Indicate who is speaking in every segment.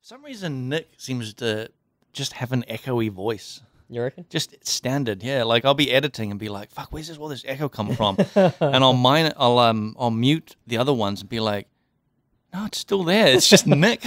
Speaker 1: For some reason, Nick seems to just have an echoey voice.
Speaker 2: You reckon?
Speaker 1: Just standard, yeah. Like I'll be editing and be like, "Fuck, where's all this echo come from?" And I'll mute the other ones and be like, "No, it's still there. It's just Nick."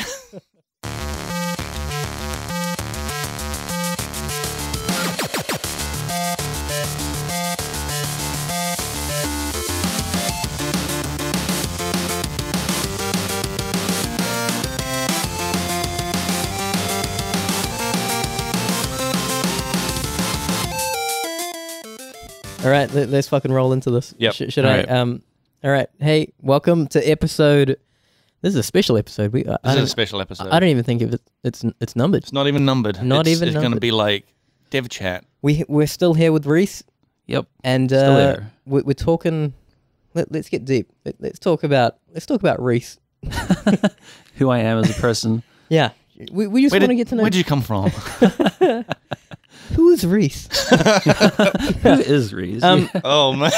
Speaker 2: All right, let's fucking roll into this.
Speaker 1: Yep.
Speaker 2: Should I? All right. Hey, welcome to episode. This is a special episode. This
Speaker 1: is a special episode.
Speaker 2: I don't even think it's numbered.
Speaker 1: It's not even numbered. It's going to be like dev chat.
Speaker 2: We're still here with Rhys.
Speaker 3: Yep.
Speaker 2: And
Speaker 3: still there.
Speaker 2: We're talking. Let's get deep. Let's talk about Rhys.
Speaker 3: Who I am as a person.
Speaker 2: Yeah. We just want to get to know.
Speaker 1: Where did you come from?
Speaker 2: Who is Rhys?
Speaker 3: Who is Rhys?
Speaker 1: Oh man!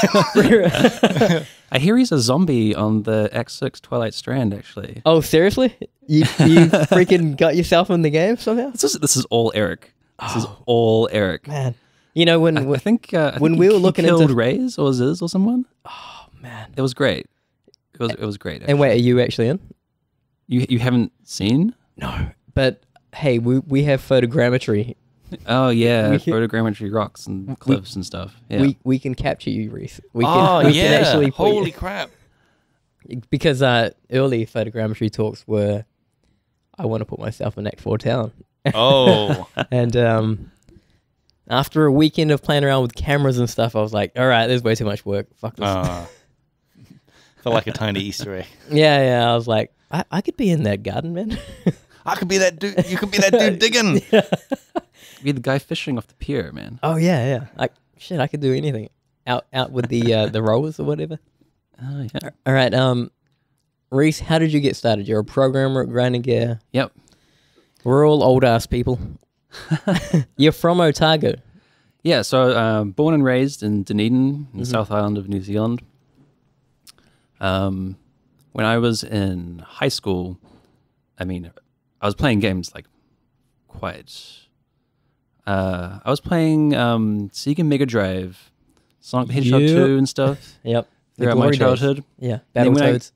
Speaker 3: I hear he's a zombie on the X6 Twilight Strand. Actually.
Speaker 2: Oh seriously? You freaking got yourself in the game somehow?
Speaker 3: This is all Eric. This is all Eric.
Speaker 2: Man, you know when
Speaker 3: I think
Speaker 2: when we were looking
Speaker 3: killed
Speaker 2: into
Speaker 3: Rhys or Ziz or someone.
Speaker 2: Oh man,
Speaker 3: it was great. It was great. Actually.
Speaker 2: And wait, are you actually in?
Speaker 3: You haven't seen?
Speaker 2: No, but hey, we have photogrammetry.
Speaker 3: Oh yeah, photogrammetry rocks and cliffs and stuff. Yeah.
Speaker 2: We can capture you, Rhys. We
Speaker 1: can
Speaker 2: actually
Speaker 1: holy crap!
Speaker 2: Because early photogrammetry talks were, I want to put myself in Act 4 town.
Speaker 1: Oh,
Speaker 2: and after a weekend of playing around with cameras and stuff, I was like, all right, there's way too much work. Fuck this.
Speaker 1: Felt like a tiny Easter egg.
Speaker 2: Yeah. I was like, I could be in that garden, man.
Speaker 1: I could be that dude. You could be that dude digging.
Speaker 2: Yeah.
Speaker 3: Be the guy fishing off the pier, man.
Speaker 2: Oh yeah. I could do anything. Out with the rollers or whatever.
Speaker 3: Oh yeah.
Speaker 2: All right. Rhys, how did you get started? You're a programmer at Grinding Gear.
Speaker 3: Yep.
Speaker 2: We're all old ass people. You're from Otago.
Speaker 3: Yeah. So born and raised in Dunedin, in the South Island of New Zealand. When I was in high school, I was playing games like quite. I was playing Sega Mega Drive, Sonic the Hedgehog 2 and stuff.
Speaker 2: Yep.
Speaker 3: Throughout my childhood.
Speaker 2: Days. Yeah. Battletoads.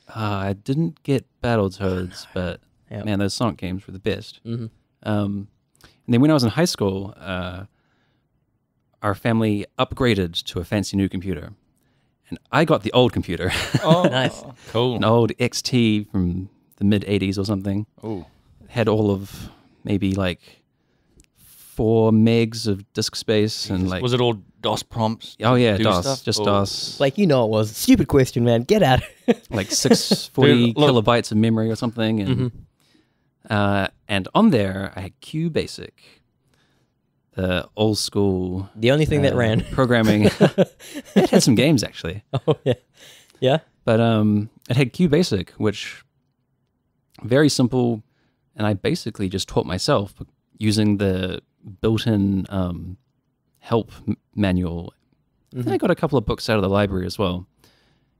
Speaker 3: I didn't get Battletoads, but
Speaker 2: yep.
Speaker 3: Man, those Sonic games were the best.
Speaker 2: Mm-hmm.
Speaker 3: And then when I was in high school, our family upgraded to a fancy new computer. And I got the old computer.
Speaker 2: Oh, nice.
Speaker 1: Cool.
Speaker 3: An old XT from the mid-'80s or something.
Speaker 1: Oh.
Speaker 3: Had all of maybe like 4 megs of disk space. And like,
Speaker 1: was it all DOS prompts?
Speaker 3: Oh yeah, DOS.
Speaker 1: Stuff?
Speaker 3: Just DOS.
Speaker 2: Like, you know it was. Stupid question, man. Get out.
Speaker 3: Like 640 kilobytes of memory or something. And and on there, I had QBasic. The old school.
Speaker 2: The only thing that ran.
Speaker 3: Programming. It had some games, actually.
Speaker 2: Oh, yeah. Yeah?
Speaker 3: But it had QBasic, which very simple. And I basically just taught myself using the built-in help manual. And I got a couple of books out of the library as well.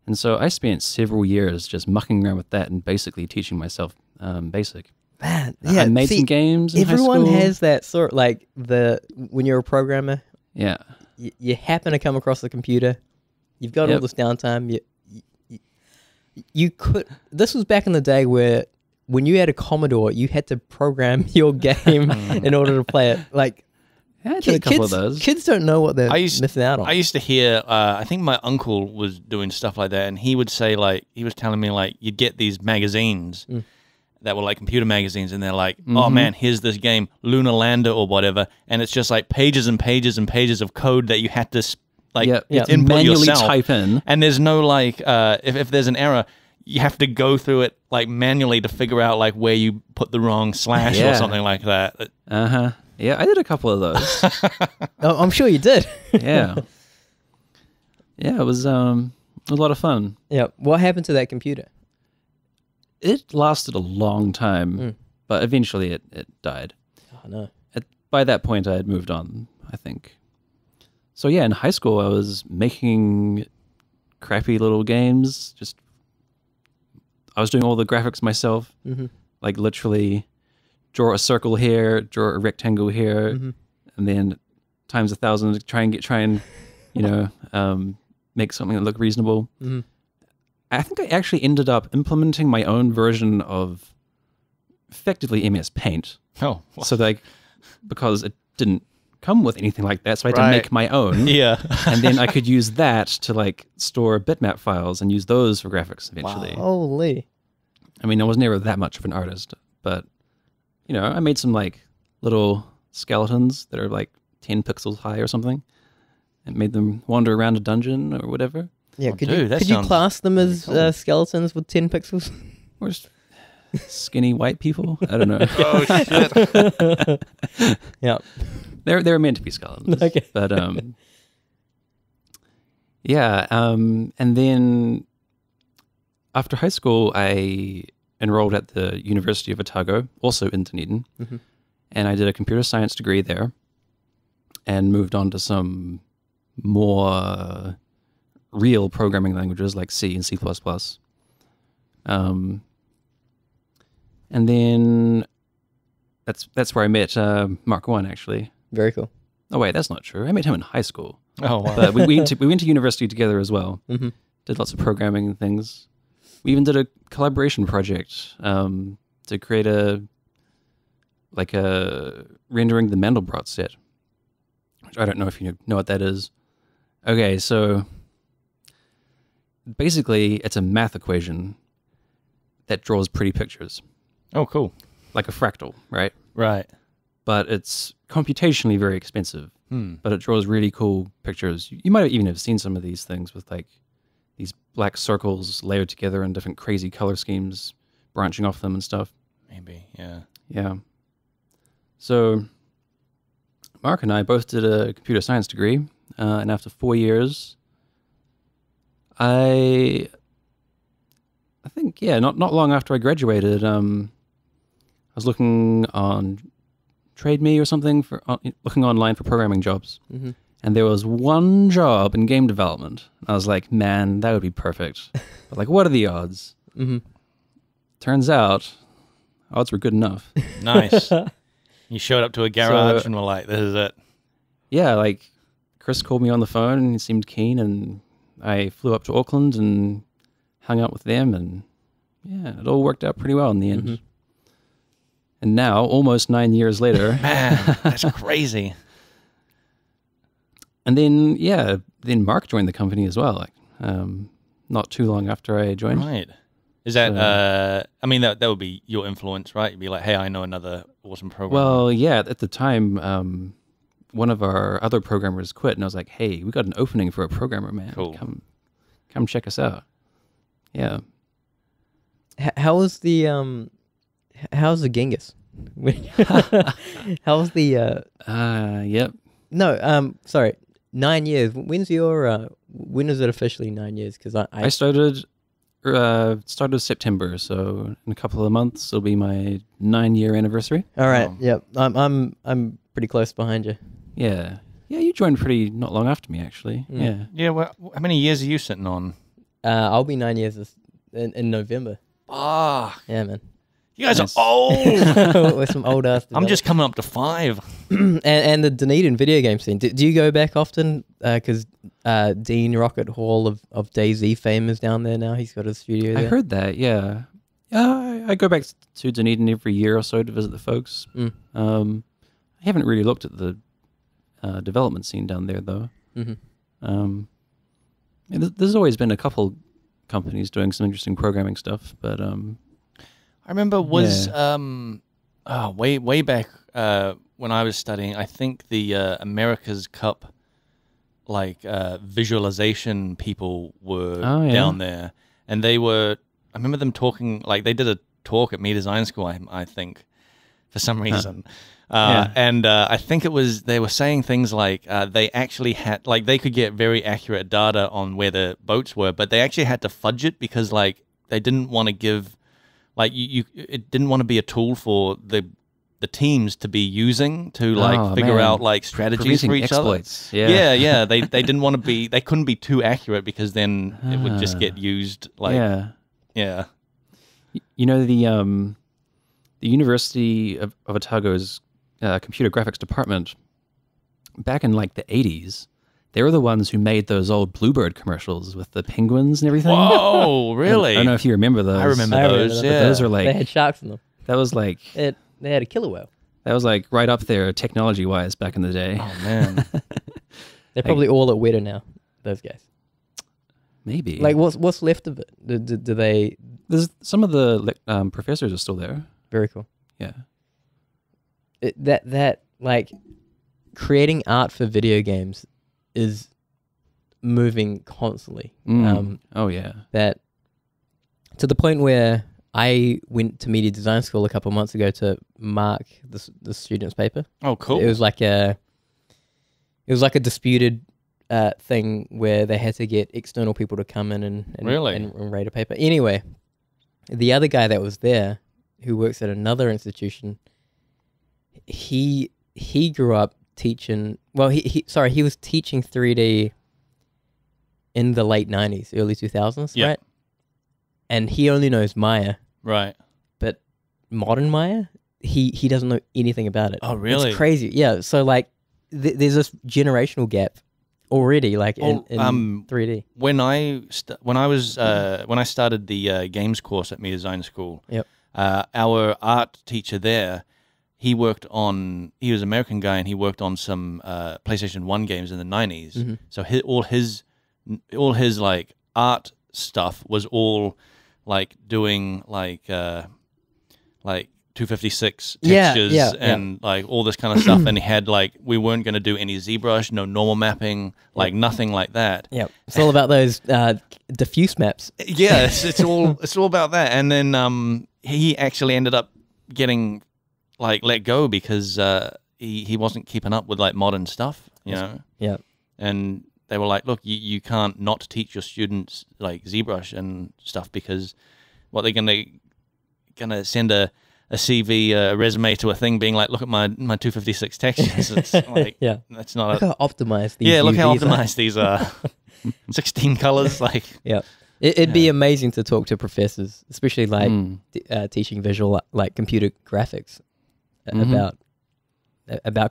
Speaker 3: And so I spent several years just mucking around with that and basically teaching myself BASIC.
Speaker 2: Man, yeah.
Speaker 3: I made some games in high school.
Speaker 2: Everyone has that sort, like when you're a programmer.
Speaker 3: Yeah.
Speaker 2: You happen to come across the computer. You've got all this downtime. You could. This was back in the day where when you had a Commodore, you had to program your game in order to play it. Like,
Speaker 3: yeah, I did a couple of those.
Speaker 2: Kids don't know what they're missing out on.
Speaker 1: I used to hear, I think my uncle was doing stuff like that, and he would say, like, he was telling me, like, you'd get these magazines that were like computer magazines, and they're like, oh man, here's this game, Lunar Lander or whatever, and it's just like pages and pages and pages of code that you had to input
Speaker 3: manually
Speaker 1: yourself.
Speaker 3: Type in.
Speaker 1: And there's no like, if there's an error, you have to go through it like manually to figure out like where you put the wrong slash or something like that.
Speaker 3: Yeah, I did a couple of those.
Speaker 2: I'm sure you did.
Speaker 3: Yeah. Yeah, it was a lot of fun.
Speaker 2: Yeah. What happened to that computer?
Speaker 3: It lasted a long time, but eventually it died.
Speaker 2: Oh, no.
Speaker 3: By that point, I had moved on, I think. So yeah, in high school, I was making crappy little games. I was doing all the graphics myself, like literally draw a circle here, draw a rectangle here, and then times 1,000 to try and you know, make something that look reasonable. I think I actually ended up implementing my own version of effectively MS Paint.
Speaker 1: Oh,
Speaker 3: so like, because it didn't come with anything like that, so I had to make my own.
Speaker 1: Yeah.
Speaker 3: And then I could use that to like store bitmap files and use those for graphics eventually.
Speaker 2: Wow. Holy.
Speaker 3: I mean, I was never that much of an artist, but you know, I made some like little skeletons that are like 10 pixels high or something, and made them wander around a dungeon or whatever.
Speaker 2: Yeah,
Speaker 1: Oh,
Speaker 2: could
Speaker 1: dude,
Speaker 2: you class them as skeletons with 10 pixels?
Speaker 3: Or just skinny white people. I don't know.
Speaker 1: Oh shit.
Speaker 2: Yeah.
Speaker 3: They're meant to be skeletons.
Speaker 2: Okay.
Speaker 3: But yeah, and then after high school, I enrolled at the University of Otago, also in Dunedin, and I did a computer science degree there, and moved on to some more real programming languages like C and C++. And then that's where I met Mark 1, actually.
Speaker 2: Very cool.
Speaker 3: Oh wait, that's not true. I met him in high school.
Speaker 1: Oh wow.
Speaker 3: But we went to university together as well. Did lots of programming and things. We even did a collaboration project to create a rendering the Mandelbrot set. Which I don't know if you know what that is. Okay, so basically it's a math equation that draws pretty pictures.
Speaker 1: Oh, cool.
Speaker 3: Like a fractal, right?
Speaker 1: Right.
Speaker 3: But it's computationally very expensive. But it draws really cool pictures. You might even have seen some of these things with like these black circles layered together in different crazy color schemes branching off them and stuff.
Speaker 1: Maybe, yeah.
Speaker 3: Yeah. So Mark and I both did a computer science degree, and after 4 years, I think, yeah, not long after I graduated, I was looking on TradeMe or something, looking online for programming jobs. And there was one job in game development. I was like, man, that would be perfect. But like, what are the odds? Turns out, odds were good enough.
Speaker 1: Nice. You showed up to a garage and were like, this is it.
Speaker 3: Yeah, like Chris called me on the phone and he seemed keen, and I flew up to Auckland and hung out with them, and yeah, it all worked out pretty well in the end. And now, almost 9 years later...
Speaker 1: Man, that's crazy.
Speaker 3: And then, yeah, then Mark joined the company as well, like not too long after I joined.
Speaker 1: Right. Is that, I mean, that would be your influence, right? You'd be like, hey, I know another awesome programmer.
Speaker 3: Well, yeah, at the time, one of our other programmers quit, and I was like, hey, we got an opening for a programmer, man.
Speaker 1: Cool.
Speaker 3: Come check us out. Yeah.
Speaker 2: How's the Genghis? How's the
Speaker 3: Yep.
Speaker 2: No, sorry. 9 years. When's your when is it officially 9 years? Because
Speaker 3: I started September, so in a couple of months it'll be my 9-year anniversary.
Speaker 2: All right. Yep. I'm pretty close behind you.
Speaker 3: Yeah. Yeah, you joined pretty not long after me, actually. Yeah.
Speaker 1: Yeah, well, how many years are you sitting on?
Speaker 2: I'll be 9 years in November.
Speaker 1: Ah,
Speaker 2: Yeah, man.
Speaker 1: you guys are old.
Speaker 2: We're some old ass.
Speaker 1: I'm just coming up to 5.
Speaker 2: and the Dunedin video game scene. Do you go back often? Because Dean Rocket Hall of DayZ fame is down there now. He's got a studio there.
Speaker 3: I heard that, yeah. I go back to Dunedin every year or so to visit the folks. I haven't really looked at the development scene down there, though. There's always been a couple companies doing some interesting programming stuff, but...
Speaker 1: I remember way back when I was studying, I think the America's Cup visualization people were down there, and I remember them talking, like they did a talk at Me Design School, I think, for some reason. And I think they were saying things like they actually had, like they could get very accurate data on where the boats were, but they actually had to fudge it because like they didn't want to give, like it didn't want to be a tool for the teams to be using to figure out like strategies for each
Speaker 3: exploits.
Speaker 1: other. Yeah. They didn't want to be, they couldn't be too accurate because then it would just get used like
Speaker 3: You know the the University of Otago's computer graphics department, back in like the 80s, they were the ones who made those old Bluebird commercials with the penguins and everything.
Speaker 1: Whoa, really?
Speaker 3: I don't know if you remember those.
Speaker 1: I remember those.
Speaker 2: them.
Speaker 1: Yeah.
Speaker 3: Those are like,
Speaker 2: They had sharks in them.
Speaker 3: that was like,
Speaker 2: They had a killer whale.
Speaker 3: that was like right up there technology-wise back in the day.
Speaker 1: Oh man.
Speaker 2: They're probably all at Weta now, those guys.
Speaker 3: Maybe.
Speaker 2: Like, what's left of it? Do they...
Speaker 3: There's some of the professors are still there.
Speaker 2: Very cool.
Speaker 3: Yeah.
Speaker 2: That like, creating art for video games is moving constantly.
Speaker 3: Oh yeah.
Speaker 2: That to the point where I went to media design school a couple of months ago to mark the student's paper.
Speaker 1: Oh, cool.
Speaker 2: It was like a disputed thing where they had to get external people to come in and
Speaker 1: Really?
Speaker 2: and rate a paper. Anyway, the other guy that was there, who works at another institution, he grew up teaching. Well, he was teaching 3D in the late 90s, early 2000s,
Speaker 1: Yeah.
Speaker 2: right? And he only knows Maya,
Speaker 1: Right.
Speaker 2: but modern Maya, he doesn't know anything about it.
Speaker 1: Oh, really?
Speaker 2: It's crazy. Yeah. So like, there's this generational gap already, like in 3D.
Speaker 1: When I started the games course at Media Design School,
Speaker 2: Yep.
Speaker 1: Our art teacher there, he was an American guy, and he worked on some PlayStation 1 games in the 90s.
Speaker 2: Mm-hmm.
Speaker 1: So all his like art stuff was all like doing like 256 textures and like all this kind of stuff. And he had like, we weren't going to do any ZBrush, no normal mapping, like nothing like that.
Speaker 2: Yeah, it's all about those diffuse maps.
Speaker 1: Yeah, it's all about that. And then he actually ended up getting like let go because he wasn't keeping up with like modern stuff, you know.
Speaker 2: Yeah.
Speaker 1: And they were like, look, you can't not teach your students like ZBrush and stuff, because what they're gonna send a CV, a resume to a thing being like, look at my 256 textures. It's like,
Speaker 2: Yeah.
Speaker 1: that's not
Speaker 2: Look how optimized these.
Speaker 1: yeah, look how
Speaker 2: UVs are.
Speaker 1: optimized these are. 16 colors, like.
Speaker 2: Yeah. It'd be amazing to talk to professors, especially like teaching visual, like computer graphics, about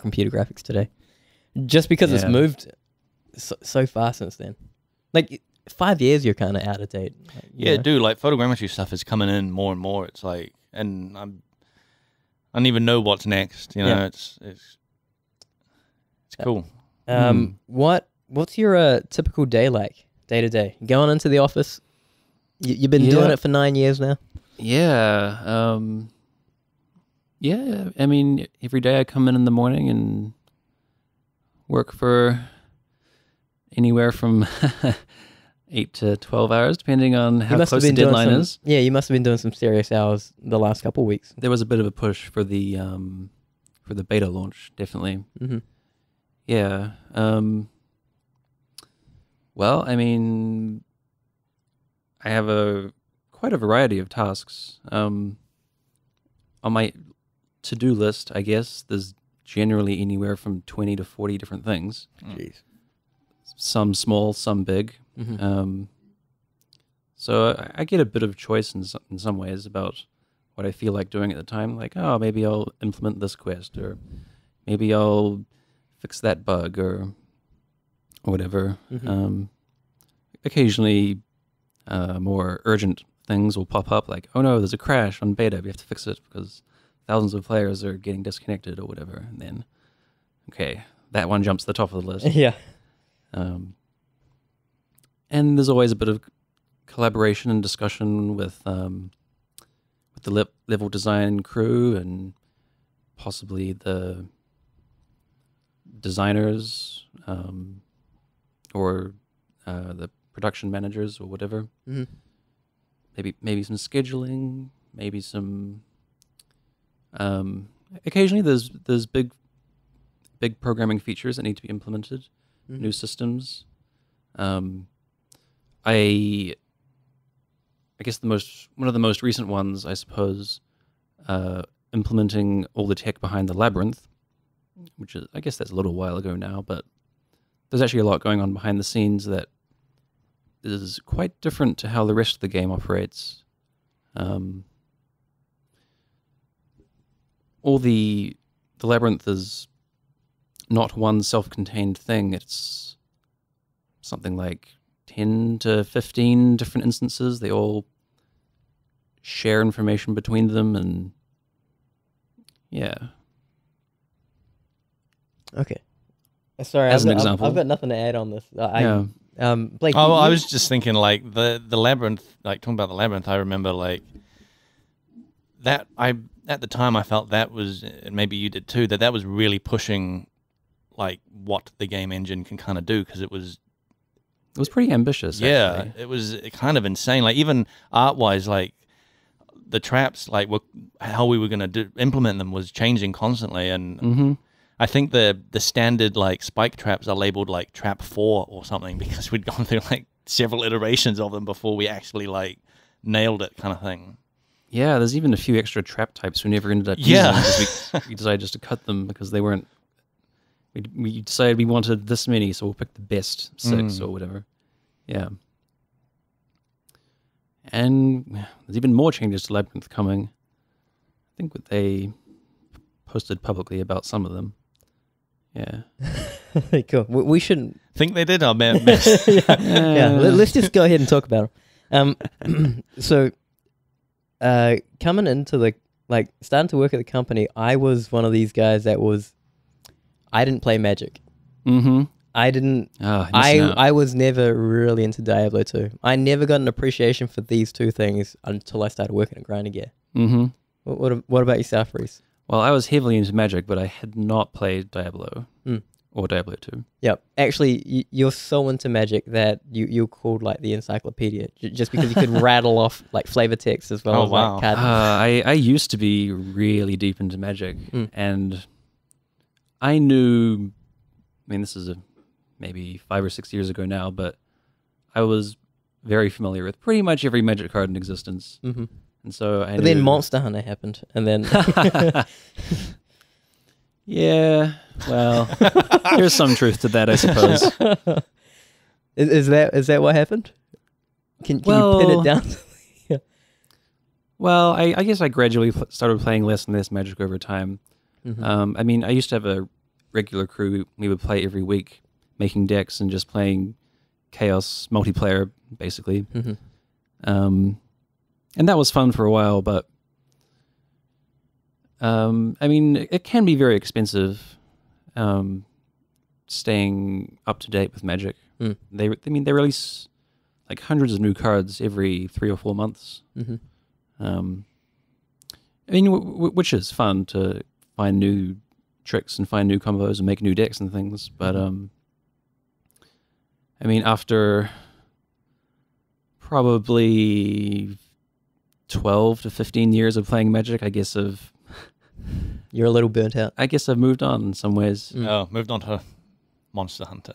Speaker 2: computer graphics today. Just because it's moved so far since then. Like 5 years, you're kind of out of date. Like, you know?
Speaker 1: Dude, like photogrammetry stuff is coming in more and more. It's like, and I don't even know what's next. You know, it's cool.
Speaker 2: What's your typical day like? Day to day, going into the office. You've been doing it for 9 years now.
Speaker 3: Yeah. I mean, every day I come in the morning and work for anywhere from 8 to 12 hours, depending on how close the deadline is.
Speaker 2: Yeah, you must have been doing some serious hours the last couple of weeks.
Speaker 3: There was a bit of a push for the beta launch, definitely.
Speaker 2: Mm-hmm.
Speaker 3: Yeah. Well, I mean, I have quite a variety of tasks. On my to-do list, I guess, there's generally anywhere from 20 to 40 different things.
Speaker 2: Jeez.
Speaker 3: Some small, some big.
Speaker 2: Mm-hmm.
Speaker 3: So I get a bit of choice in some ways about what I feel like doing at the time. Like, oh, maybe I'll implement this quest, or maybe I'll fix that bug, or whatever.
Speaker 2: Mm-hmm.
Speaker 3: Occasionally, more urgent things will pop up, like, oh no, there's a crash on beta, we have to fix it because thousands of players are getting disconnected or whatever. And then, okay, that one jumps to the top of the list.
Speaker 2: Yeah.
Speaker 3: And there's always a bit of collaboration and discussion with the level design crew and possibly the designers, or the production managers or whatever.
Speaker 2: Mm-hmm.
Speaker 3: Maybe some scheduling, maybe some. Occasionally, there's big programming features that need to be implemented, new systems. I guess one of the most recent ones, I suppose, implementing all the tech behind the labyrinth, which is, I guess that's a little while ago now, but there's actually a lot going on behind the scenes that is quite different to how the rest of the game operates. all the labyrinth is not one self-contained thing. It's something like 10 to 15 different instances. They all share information between them, and yeah.
Speaker 2: Okay. Sorry,
Speaker 3: As an example.
Speaker 2: I've got nothing to add on this.
Speaker 3: Yeah.
Speaker 2: Blake,
Speaker 1: Oh, I was just thinking like the labyrinth, like talking about the labyrinth. I remember like that. At the time I felt that was, and maybe you did too, that was really pushing like what the game engine can kind of do, because it was
Speaker 3: pretty ambitious.
Speaker 1: Yeah,
Speaker 3: actually.
Speaker 1: it was kind of insane. Like even art wise, like the traps, like how we were going to implement them was changing constantly, and I think the standard like spike traps are labeled like trap 4 or something, because we'd gone through like several iterations of them before we actually like nailed it, kind of thing.
Speaker 3: Yeah, there's even a few extra trap types we never ended up using, because we decided just to cut them because they weren't. We decided we wanted this many, so we'll pick the best 6 or whatever. Yeah. And there's even more changes to Labyrinth coming. I think what they posted publicly about some of them. Yeah.
Speaker 2: Cool. We shouldn't.
Speaker 1: Think they did, man.
Speaker 2: Yeah. Let's just go ahead and talk about them. So, coming into starting to work at the company, I was one of these guys that I didn't play Magic.
Speaker 3: Mm-hmm.
Speaker 2: I didn't.
Speaker 3: Oh,
Speaker 2: I was never really into Diablo 2. I never got an appreciation for these two things until I started working at Grinder Gear.
Speaker 3: Mm-hmm.
Speaker 2: What about yourself, Rhys?
Speaker 3: Well, I was heavily into Magic, but I had not played Diablo or Diablo 2.
Speaker 2: Yep. Actually, you're so into Magic that you're called like the encyclopedia, just because you could rattle off like flavor text as well as like card.
Speaker 3: I used to be really deep into Magic, and I knew. I mean, this is maybe 5 or 6 years ago now, but I was very familiar with pretty much every Magic card in existence. Mm-hmm. And so I knew.
Speaker 2: Then Monster Hunter happened, and then
Speaker 3: yeah, well, there's some truth to that, I suppose.
Speaker 2: Is that what happened? Can you pin it down? Yeah.
Speaker 3: Well, I guess I gradually started playing less and less Magic over time. Mm-hmm. I mean, I used to have a regular crew. We would play every week, making decks and just playing Chaos multiplayer, basically. Mm-hmm. And that was fun for a while, but I mean, it can be very expensive staying up to date with Magic. They release like hundreds of new cards every 3 or 4 months. Mm-hmm. I mean, which is fun to find new tricks and find new combos and make new decks and things. But I mean, after probably 12 to 15 years of playing Magic, I guess
Speaker 2: you're a little burnt out.
Speaker 3: I guess I've moved on in some ways.
Speaker 1: Oh, moved on to Monster Hunter.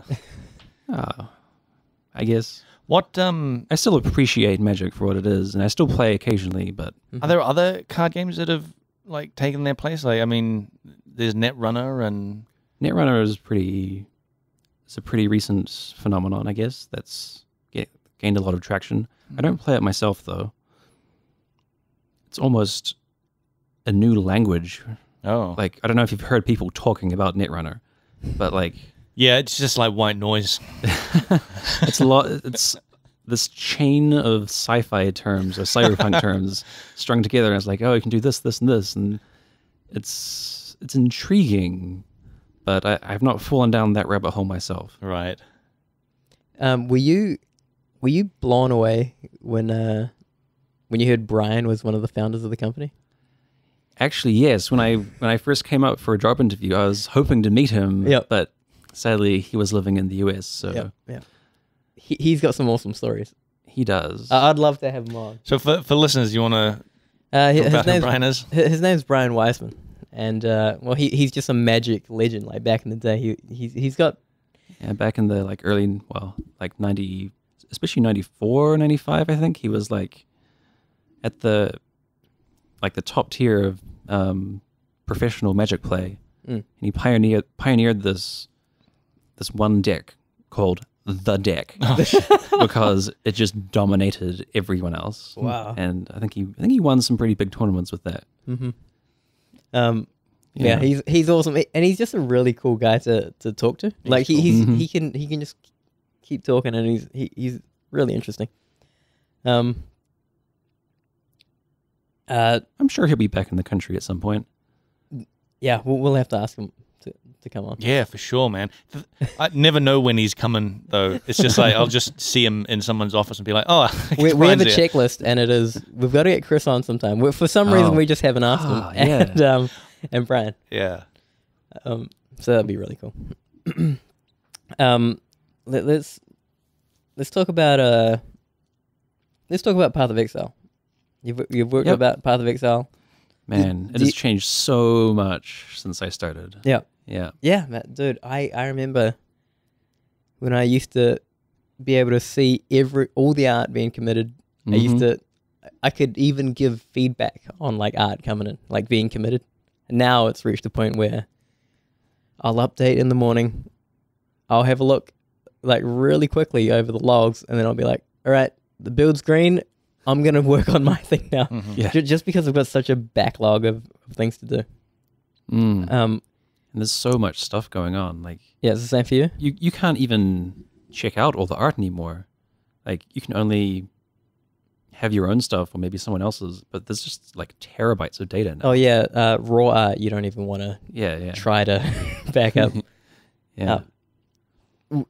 Speaker 3: I guess.
Speaker 1: What
Speaker 3: I still appreciate Magic for what it is, and I still play occasionally, but
Speaker 1: are there other card games that have like taken their place? Like, I mean, there's Netrunner, and
Speaker 3: Netrunner is it's a pretty recent phenomenon, I guess. That's gained a lot of traction. I don't play it myself though. It's almost a new language.
Speaker 1: Oh.
Speaker 3: Like, I don't know if you've heard people talking about Netrunner, but like...
Speaker 1: Yeah, it's just like white noise.
Speaker 3: It's this chain of sci-fi terms or cyberpunk terms strung together, and it's like, oh, you can do this, this, and this, and it's intriguing, but I've not fallen down that rabbit hole myself.
Speaker 1: Right.
Speaker 2: Were you blown away when you heard Brian was one of the founders of the company?
Speaker 3: Actually, yes. When I first came up for a job interview, I was hoping to meet him, but sadly, he was living in the US. So
Speaker 2: he's got some awesome stories.
Speaker 3: He does.
Speaker 2: I'd love to have him on.
Speaker 1: So for listeners, you want to talk about who Brian is?
Speaker 2: His name's Brian Weissman, and he's just a Magic legend. Like back in the day, he's got
Speaker 3: back in the like early 90, especially 94, 95, I think he was like at the top tier of professional Magic play, and he pioneered this one deck called the deck because it just dominated everyone else.
Speaker 2: Wow!
Speaker 3: And I think he won some pretty big tournaments with that.
Speaker 2: Mm-hmm. Yeah, he's awesome, and he's just a really cool guy to talk to. Like he can just keep talking, and he's really interesting.
Speaker 3: I'm sure he'll be back in the country at some point.
Speaker 2: Yeah, we'll have to ask him to come on.
Speaker 1: Yeah, for sure, man. I never know when he's coming, though. It's just like I'll just see him in someone's office and be like, "Oh,
Speaker 2: we have a checklist, and it is we've got to get Chris on sometime. For some reason, we just haven't asked him. And Brian.
Speaker 1: Yeah.
Speaker 2: So that'd be really cool. Let's talk about Path of Exile. You've worked about Path of Exile.
Speaker 3: Man, it has changed so much since I started.
Speaker 2: Yeah.
Speaker 3: Yeah,
Speaker 2: Matt, dude. I remember when I used to be able to see all the art being committed. I could even give feedback on like art coming in, like being committed. And now it's reached a point where I'll update in the morning. I'll have a look like really quickly over the logs, and then I'll be like, all right, the build's green. I'm going to work on my thing now.
Speaker 3: Yeah.
Speaker 2: Just because I've got such a backlog of things to do.
Speaker 3: And there's so much stuff going on. Like,
Speaker 2: yeah, it's the same for you?
Speaker 3: You can't even check out all the art anymore. Like, you can only have your own stuff or maybe someone else's, but there's just like terabytes of data now.
Speaker 2: Oh, yeah. Raw art, you don't even want to try to back up.
Speaker 3: Yeah.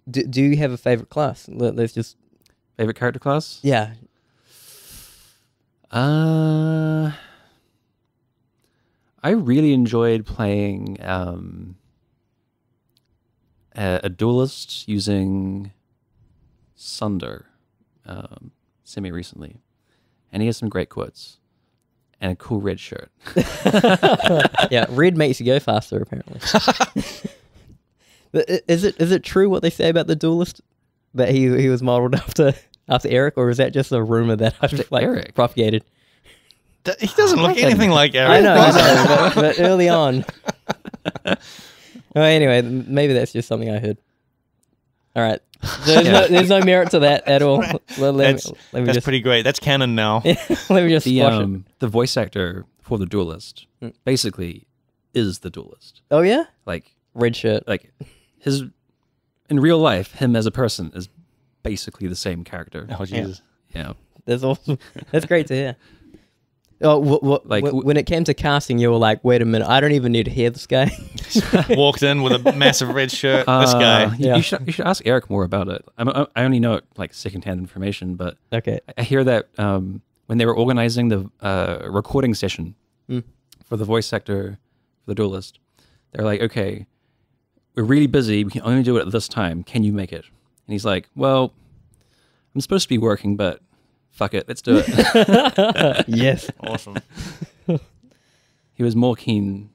Speaker 2: Do you have a favorite class? Let's just...
Speaker 3: Favorite character class?
Speaker 2: Yeah.
Speaker 3: I really enjoyed playing a duelist using Sunder semi-recently. And he has some great quotes. And a cool red shirt.
Speaker 2: Yeah, red makes you go faster, apparently. Is it true what they say about the duelist? That he was modeled after Eric, or is that just a rumor that I've
Speaker 3: Eric
Speaker 2: propagated?
Speaker 1: He doesn't look anything like Eric.
Speaker 2: I know, but early on. Well, anyway, maybe that's just something I heard. All right, there's no merit to that at all.
Speaker 1: That's pretty great. That's canon now.
Speaker 2: Let me just squash it.
Speaker 3: The voice actor for the duelist basically is the duelist.
Speaker 2: Oh yeah,
Speaker 3: Like
Speaker 2: red shirt.
Speaker 3: Like in real life, him as a person is basically the same character.
Speaker 1: Oh Jesus!
Speaker 3: Yeah,
Speaker 2: that's awesome. That's great to hear. Oh, when it came to casting, you were like, "Wait a minute, I don't even need to hear this guy."
Speaker 1: Walked in with a massive red shirt. This guy.
Speaker 2: Yeah.
Speaker 3: You should ask Eric more about it. I only know it like secondhand information, but
Speaker 2: Okay.
Speaker 3: I hear that when they were organizing the recording session for the voice actor for the duelist, they're like, "Okay, we're really busy. We can only do it at this time. Can you make it?" And he's like, "Well, I'm supposed to be working, but fuck it, let's do it."
Speaker 2: Yes.
Speaker 1: Awesome.
Speaker 3: He was more keen.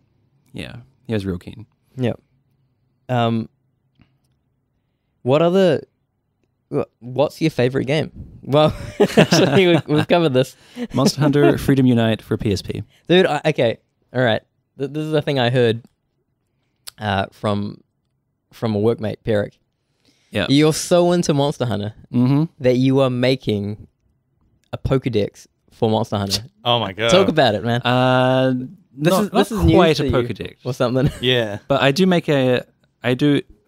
Speaker 3: Yeah, he was real keen.
Speaker 2: Yep. What's your favorite game? Well, actually, we've covered this.
Speaker 3: Monster Hunter Freedom Unite for PSP.
Speaker 2: Dude, okay. All right. This is the thing I heard from a workmate, Peric.
Speaker 3: Yeah.
Speaker 2: You're so into Monster Hunter that you are making a Pokedex for Monster Hunter.
Speaker 1: Oh my god!
Speaker 2: Talk about it, man. This is
Speaker 3: quite
Speaker 2: news
Speaker 3: a
Speaker 2: to you
Speaker 3: Pokedex
Speaker 2: or something.
Speaker 1: Yeah,
Speaker 3: but I do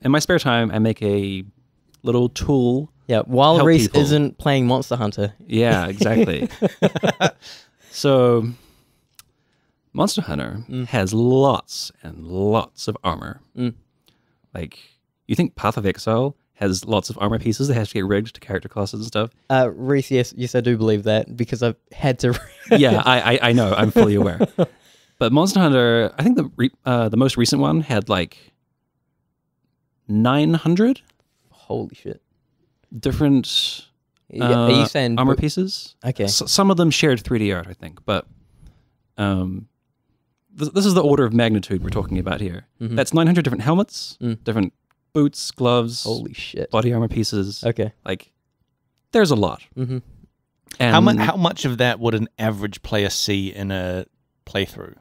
Speaker 3: in my spare time. I make a little tool.
Speaker 2: Yeah, while
Speaker 3: help
Speaker 2: Rhys
Speaker 3: people.
Speaker 2: isn't playing Monster Hunter.
Speaker 3: Yeah, exactly. So, Monster Hunter has lots and lots of armor. Like, you think Path of Exile has lots of armor pieces that have to get rigged to character classes and stuff?
Speaker 2: Rhys, yes, I do believe that because I've had to.
Speaker 3: Yeah, I know. I'm fully aware. But Monster Hunter, I think the most recent one had like 900
Speaker 2: Holy shit!
Speaker 3: different
Speaker 2: Are you saying
Speaker 3: armor pieces.
Speaker 2: Okay.
Speaker 3: Some of them shared 3D art, I think, but this is the order of magnitude we're talking about here. That's 900 different helmets, different boots, gloves,
Speaker 2: Holy shit!
Speaker 3: body armor pieces.
Speaker 2: Okay.
Speaker 3: Like, there's a lot.
Speaker 2: Mm-hmm.
Speaker 3: And
Speaker 1: how much of that would an average player see in a playthrough?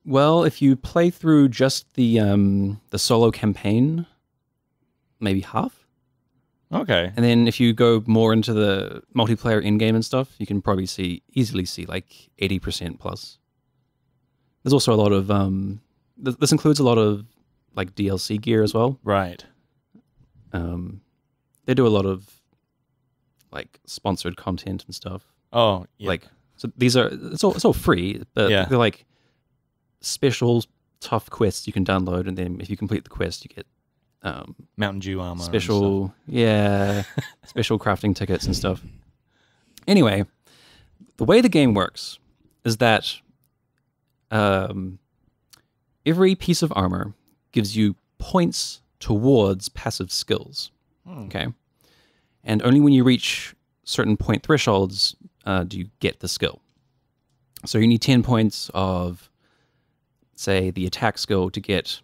Speaker 3: Well, if you play through just the solo campaign, maybe half.
Speaker 1: Okay.
Speaker 3: And then if you go more into the multiplayer in-game and stuff, you can probably easily see like 80% plus. There's also a lot of this includes a lot of like DLC gear as well.
Speaker 1: Right.
Speaker 3: They do a lot of like sponsored content and stuff.
Speaker 1: Oh, yeah.
Speaker 3: Like, so it's all free, but they're like special tough quests you can download, and then if you complete the quest, you get
Speaker 1: Mountain Dew armor.
Speaker 3: Special crafting tickets and stuff. Anyway, the way the game works is that every piece of armor gives you points towards passive skills. Okay. And only when you reach certain point thresholds do you get the skill. So you need 10 points of, say, the attack skill to get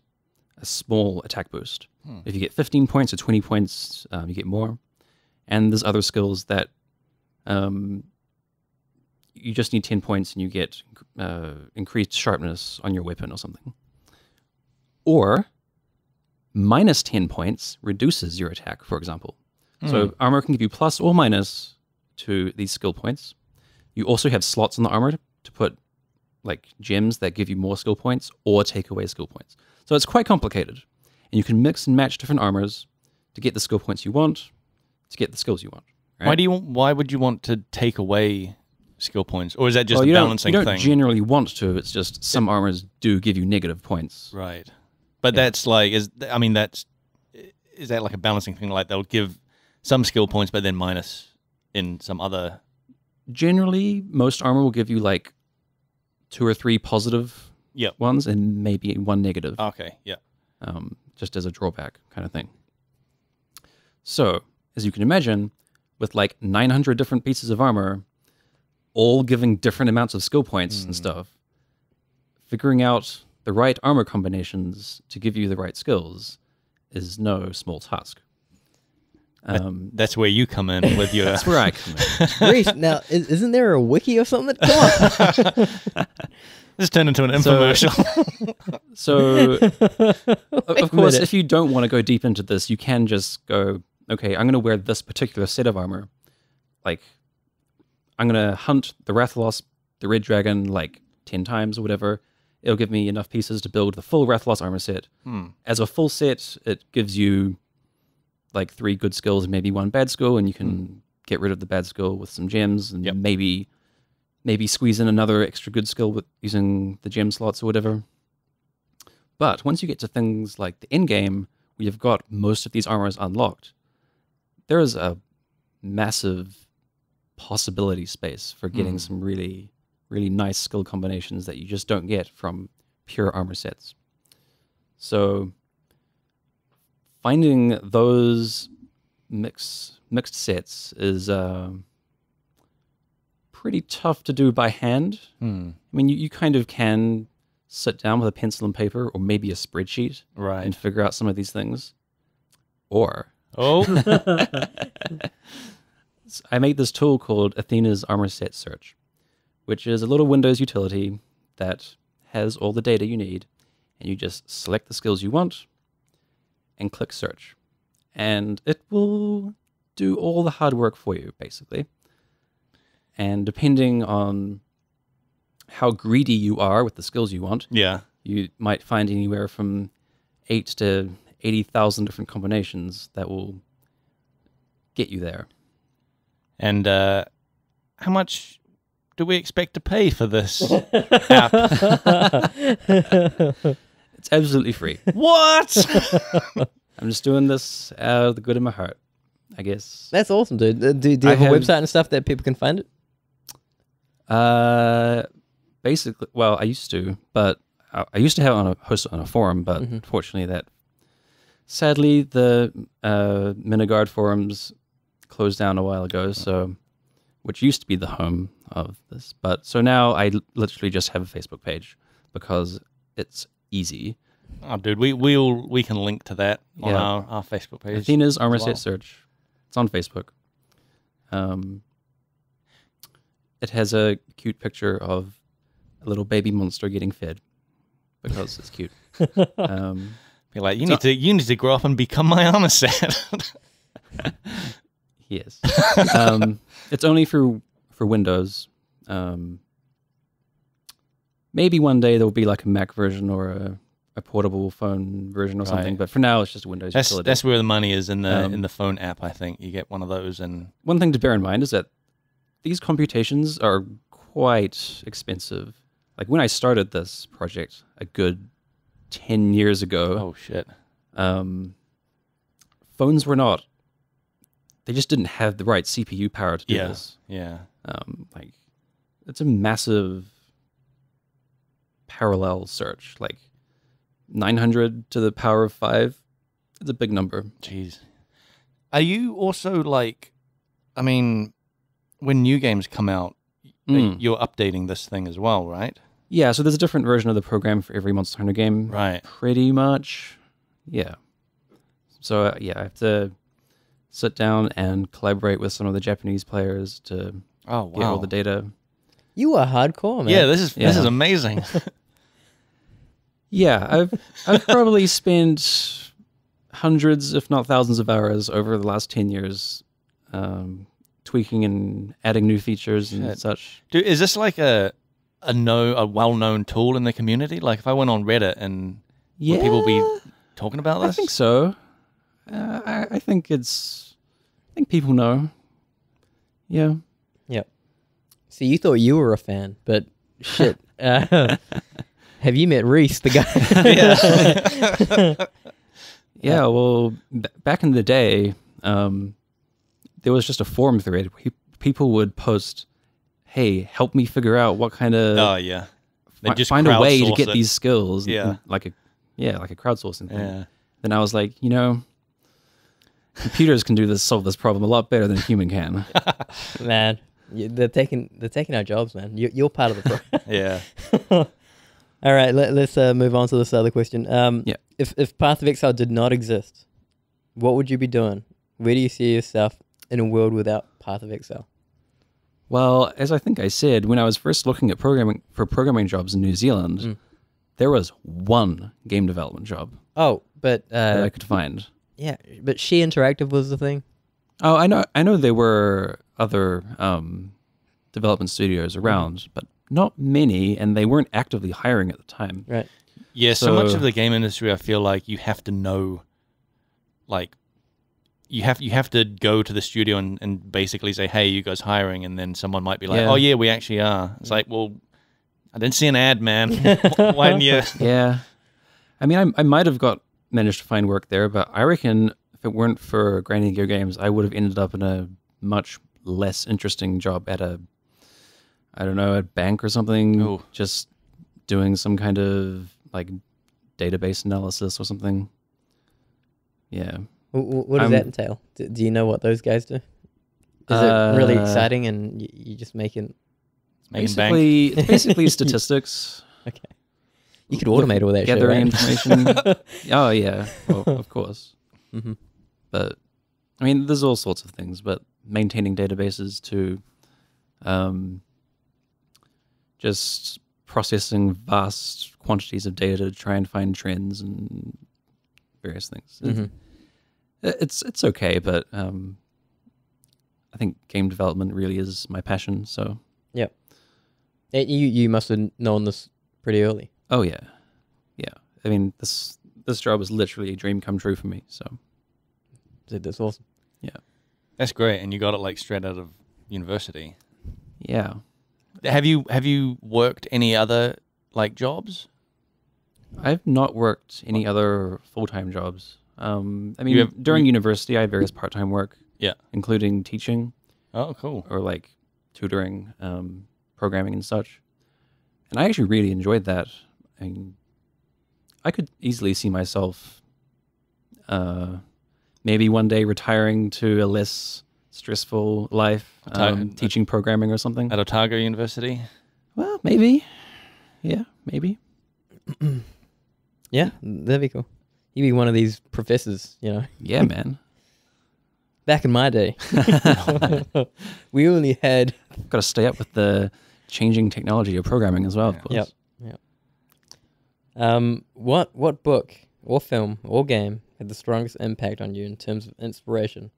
Speaker 3: a small attack boost. If you get 15 points or 20 points, you get more. And there's other skills that you just need 10 points and you get increased sharpness on your weapon or something. Or minus 10 points reduces your attack, for example. So armor can give you plus or minus to these skill points. You also have slots in the armor to put like gems that give you more skill points or take away skill points. So it's quite complicated. And you can mix and match different armors to get the skill points you want, to get the skills you want. Right?
Speaker 1: Why would you want to take away skill points? Or is that just a
Speaker 3: you
Speaker 1: balancing
Speaker 3: don't
Speaker 1: thing?
Speaker 3: Generally want to. It's just some armors do give you negative points.
Speaker 1: Right. But that's like, is that like a balancing thing? Like they'll give some skill points, but then minus in some other...
Speaker 3: Generally, most armor will give you like 2 or 3 positive ones and maybe 1 negative.
Speaker 1: Okay, yeah.
Speaker 3: Just as a drawback kind of thing. So, as you can imagine, with like 900 different pieces of armor, all giving different amounts of skill points and stuff, figuring out the right armor combinations to give you the right skills is no small task.
Speaker 1: That's where you come in with your...
Speaker 3: That's where I come in.
Speaker 2: Rhys, now, isn't there a wiki or something? Come on.
Speaker 1: This turned into an infomercial.
Speaker 3: So, of course, if you don't want to go deep into this, you can just go, okay, I'm going to wear this particular set of armor. Like, I'm going to hunt the Rathalos, the Red Dragon, like 10 times or whatever. It'll give me enough pieces to build the full Rathalos armor set. As a full set, it gives you like 3 good skills and maybe 1 bad skill, and you can get rid of the bad skill with some gems and maybe squeeze in another extra good skill with using the gem slots or whatever. But once you get to things like the end game, where you've got most of these armors unlocked, there is a massive possibility space for getting some really, really nice skill combinations that you just don't get from pure armor sets. So finding those mixed sets is pretty tough to do by hand. I mean, you kind of can sit down with a pencil and paper or maybe a spreadsheet and figure out some of these things. Or I made this tool called Athena's Armor Set Search, which is a little Windows utility that has all the data you need, and you just select the skills you want and click search. And it will do all the hard work for you, basically. And depending on how greedy you are with the skills you want, you might find anywhere from 8 to 80,000 different combinations that will get you there.
Speaker 1: And how much do we expect to pay for this app?
Speaker 3: It's absolutely free.
Speaker 1: What?
Speaker 3: I'm just doing this out of the good of my heart, I guess.
Speaker 2: That's awesome, dude. Do you have a website and stuff that people can find it?
Speaker 3: Basically, well, I used to, but I used to have it host it on a forum, but unfortunately sadly, the Minigard forums closed down a while ago, so which used to be the home of this. But so now I literally just have a Facebook page because it's easy.
Speaker 1: Oh, dude, we can link to that on our Facebook page.
Speaker 3: Athena's Armor Set Search. It's on Facebook. It has a cute picture of a little baby monster getting fed because it's cute.
Speaker 1: Be like, you need to grow up and become my armor set.
Speaker 3: Yes. It's only for Windows. Maybe one day there'll be like a Mac version or a portable phone version or something. But for now, it's just a Windows utility.
Speaker 1: That's where the money is in the phone app. I think you get one of those. And
Speaker 3: one thing to bear in mind is that these computations are quite expensive. Like when I started this project a good 10 years ago.
Speaker 1: Oh shit.
Speaker 3: Phones were not. They just didn't have the right CPU power to do this.
Speaker 1: Yeah.
Speaker 3: Like it's a massive parallel search, like 900 to the power of 5. It's a big number.
Speaker 1: Jeez. Are you also like, I mean, when new games come out, you're updating this thing as well, right?
Speaker 3: Yeah, so there's a different version of the program for every Monster Hunter game.
Speaker 1: Right.
Speaker 3: Pretty much. Yeah. So, I have to sit down and collaborate with some of the Japanese players to get all the data.
Speaker 2: You are hardcore, man.
Speaker 1: Yeah, this is amazing.
Speaker 3: Yeah, I've probably spent hundreds, if not thousands of hours over the last 10 years tweaking and adding new features and such.
Speaker 1: Dude, is this like a well-known tool in the community? Like if I went on Reddit and would people be talking about this?
Speaker 3: I think so. I think people know. Yeah.
Speaker 2: Yep. So you thought you were a fan, but shit. Have you met Rhys, the guy?
Speaker 3: Yeah, well, back in the day, there was just a forum thread. People would post, "Hey, help me figure out what kind of
Speaker 1: They just
Speaker 3: find a way to
Speaker 1: crowdsource
Speaker 3: get
Speaker 1: it.
Speaker 3: these skills."
Speaker 1: Yeah.
Speaker 3: like a crowdsourcing thing.
Speaker 1: Yeah.
Speaker 3: Then I was like, computers can solve this problem a lot better than a human can.
Speaker 2: Man, they're taking our jobs, man. You're part of the problem.
Speaker 1: Yeah.
Speaker 2: All right, let's move on to this other question. If Path of Exile did not exist, what would you be doing? Where do you see yourself in a world without Path of Exile?
Speaker 3: Well, as I think I said, when I was first looking at programming jobs in New Zealand, there was one game development job.
Speaker 2: Oh, but
Speaker 3: that I could find.
Speaker 2: Yeah, but She Interactive was the thing.
Speaker 3: Oh, I know there were other development studios around, but not many, and they weren't actively hiring at the time.
Speaker 2: Right.
Speaker 1: Yeah, so much of the game industry, I feel like you have to know, like, you have to go to the studio and basically say, hey, you guys hiring? And then someone might be like, oh, yeah, we actually are. It's like, well, I didn't see an ad, man. Why didn't you?
Speaker 3: Yeah. I mean, I might have managed to find work there, but I reckon if it weren't for Grinding Gear Games, I would have ended up in a much less interesting job at a bank or something.
Speaker 1: Ooh.
Speaker 3: Just doing some kind of like database analysis or something. Yeah.
Speaker 2: What does that entail? Do you know what those guys do? Is it really exciting and you just making
Speaker 3: basically
Speaker 1: bank?
Speaker 3: It's basically statistics.
Speaker 2: Okay. You could automate all that
Speaker 3: gathering
Speaker 2: shit, right?
Speaker 3: information. Oh yeah, well, of course.
Speaker 2: Mm-hmm.
Speaker 3: But I mean, there's all sorts of things. But maintaining databases to, just processing vast quantities of data to try and find trends and various things.
Speaker 2: Mm-hmm.
Speaker 3: It's okay, but I think game development really is my passion. So
Speaker 2: yep. You must have known this pretty early.
Speaker 3: oh yeah. I mean, this job was literally a dream come true for me. So
Speaker 2: That's awesome.
Speaker 3: yeah.
Speaker 1: That's great, and you got it like straight out of university.
Speaker 3: Yeah.
Speaker 1: Have you worked any other like jobs?
Speaker 3: I've not worked any other full-time jobs. I mean, during university, I had various part-time work.
Speaker 1: Yeah.
Speaker 3: Including teaching.
Speaker 1: Oh, cool.
Speaker 3: Or like tutoring, programming and such. And I actually really enjoyed that. I mean, I could easily see myself maybe one day retiring to a less stressful life, teaching programming or something.
Speaker 1: At Otago University?
Speaker 3: Well, maybe. Yeah, maybe.
Speaker 2: Yeah, that'd be cool. You'd be one of these professors,
Speaker 3: Yeah, man.
Speaker 2: Back in my day, we only had...
Speaker 3: Got to stay up with the changing technology of programming as well, of course.
Speaker 2: Yep. What book or film or game had the strongest impact on you in terms of inspiration?